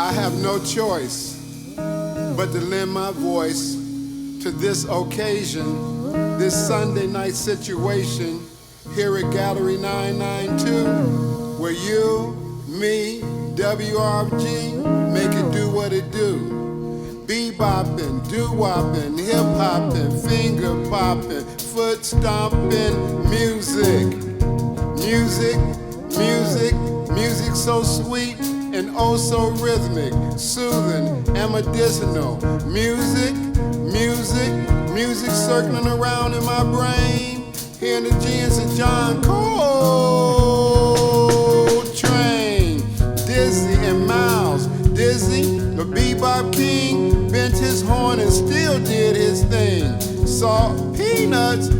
I have no choice but to lend my voice to this occasion, this Sunday night situation here at Gallery 992, where you, me, WRFG make it do what it do. Bebopping, doo-wopping, hip-hopping, finger-popping, foot-stomping, music. Music, music, music so sweet and oh so rhythmic, soothing and medicinal. Music, music, music circling around in my brain, hearing the gins of John Coltrane. Dizzy and Miles, Dizzy, the bebop king, bent his horn and still did his thing. Salt peanuts,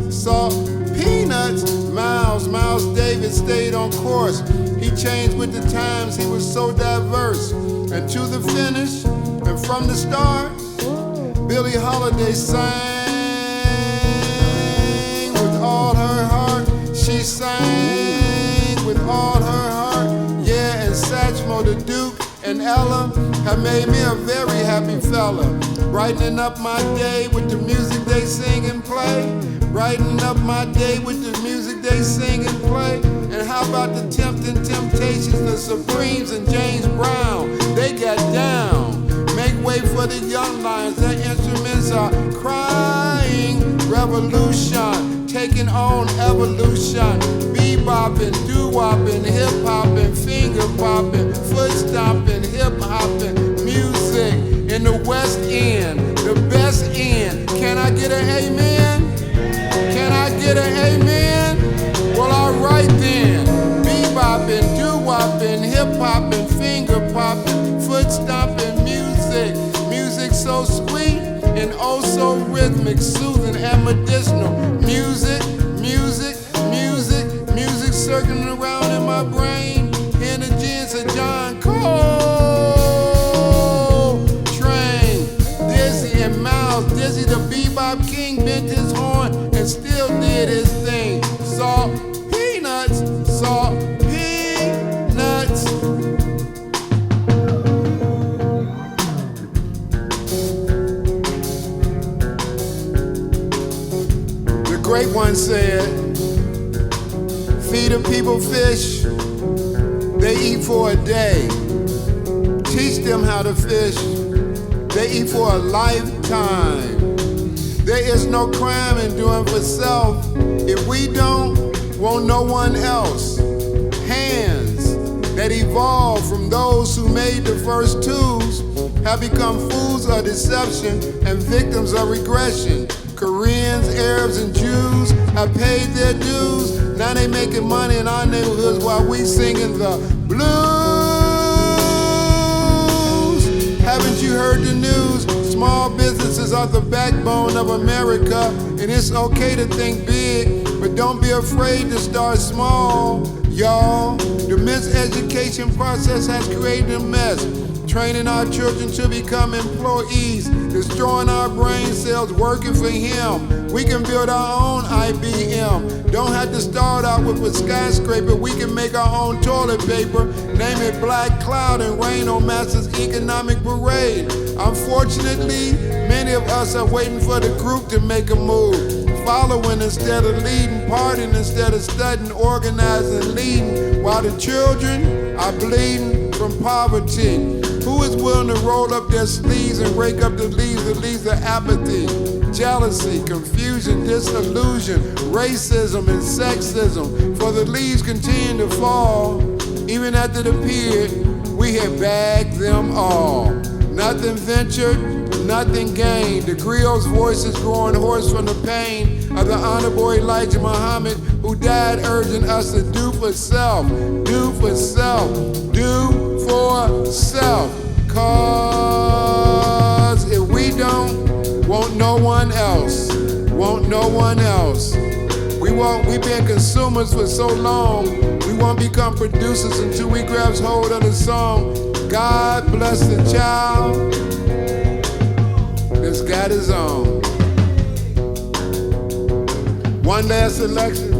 Miles Davis stayed on course. He changed with the times, he was so diverse. And to the finish, and from the start, Billie Holiday sang with all her heart. She sang with all her heart. Yeah, and Satchmo, the Duke, and Ella have made me a very happy fella. Brightening up my day with the music they sing and play. Brightening up my day with the music they sing and play. And how about the Tempting Temptations, the Supremes, and James Brown? They got down. Make way for the young lions, their instruments are crying. Revolution, taking on evolution. Bebopping, doo-wopping, hip-hopping, finger-popping, foot-stomping, hip-hopping, music in the West End, the best end. Can I get an amen? Can I get an amen? Well, all right then. Bebopping, doo-wopping, hip-hopping, finger-popping, foot-stomping music. Music so sweet and oh so rhythmic, soothing and medicinal. Music, music, music, music circling around in my brain. Hearing the gins of John Coltrane. Dizzy and Miles, Dizzy the bebop king bent his horn and still did his thing. Salt peanuts, salt peanuts. The great one said, feed the people fish, they eat for a day. Teach them how to fish, they eat for a lifetime. There is no crime in doing for self. If we don't, won't no one else. Hands that evolved from those who made the first tools have become fools of deception and victims of regression. Koreans, Arabs, and Jews have paid their dues. Now they making money in our neighborhoods while we singing the blues. Haven't you heard the news? Small businesses are the backbone of America, and it's okay to think big, but don't be afraid to start small, y'all. The miseducation process has created a mess, training our children to become employees, destroying our brain cells, working for him. We can build our own IBM. Don't have to start out with a skyscraper. We can make our own toilet paper, name it Black Cloud, and rain on Master's economic parade. Unfortunately, many of us are waiting for the group to make a move. Following instead of leading, partying instead of studying, organizing, leading, while the children are bleeding from poverty. Who is willing to roll up their sleeves and rake up the leaves of apathy, jealousy, confusion, disillusion, racism, and sexism? For the leaves continue to fall, even after the period, we have bagged them all. Nothing ventured, nothing gained. The griot's voice is growing hoarse from the pain of the Honorable Elijah Muhammad, who died urging us to do for self, do for self, do for self. Cause if we don't, won't no one else, won't no one else. We've been consumers for so long, we won't become producers until we grabs hold of the song. God bless the child that's got his own. One last selection.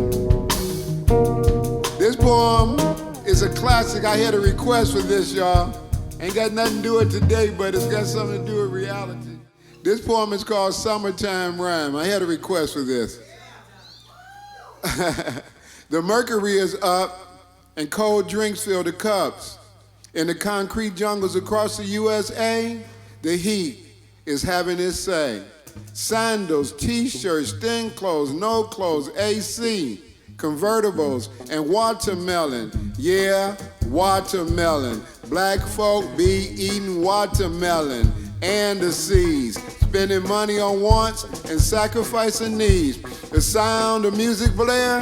This poem is a classic. I had a request for this, y'all. Ain't got nothing to do with today, but it's got something to do with reality. This poem is called Summertime Rhyme. I had a request for this. The mercury is up and cold drinks fill the cups. In the concrete jungles across the USA, the heat is having its say. Sandals, t-shirts, thin clothes, no clothes, AC, convertibles, and watermelon. Yeah, watermelon. Black folk be eating watermelon and the seeds, spending money on wants and sacrificing needs. The sound of music blare,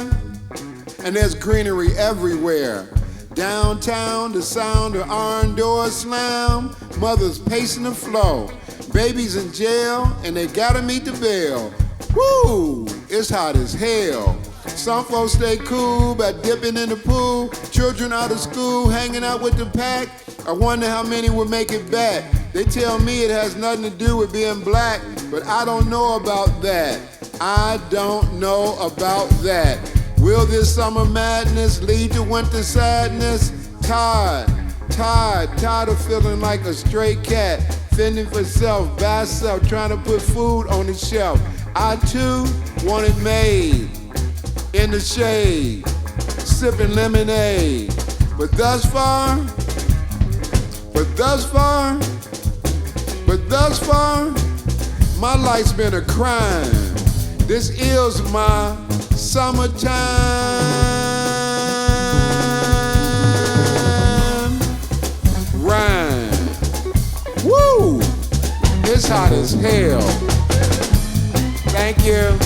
and there's greenery everywhere. Downtown, the sound of iron doors slam, mothers pacing the floor, babies in jail, and they gotta meet the bail. Woo, it's hot as hell. Some folks stay cool by dipping in the pool, children out of school, hanging out with the pack. I wonder how many will make it back. They tell me it has nothing to do with being black, but I don't know about that. I don't know about that. Will this summer madness lead to winter sadness? Tired of feeling like a stray cat, fending for self, by self, trying to put food on the shelf. I too want it made in the shade, sipping lemonade. But thus far, my life's been a crime. This is my summertime rhyme. Woo! It's hot as hell. Thank you.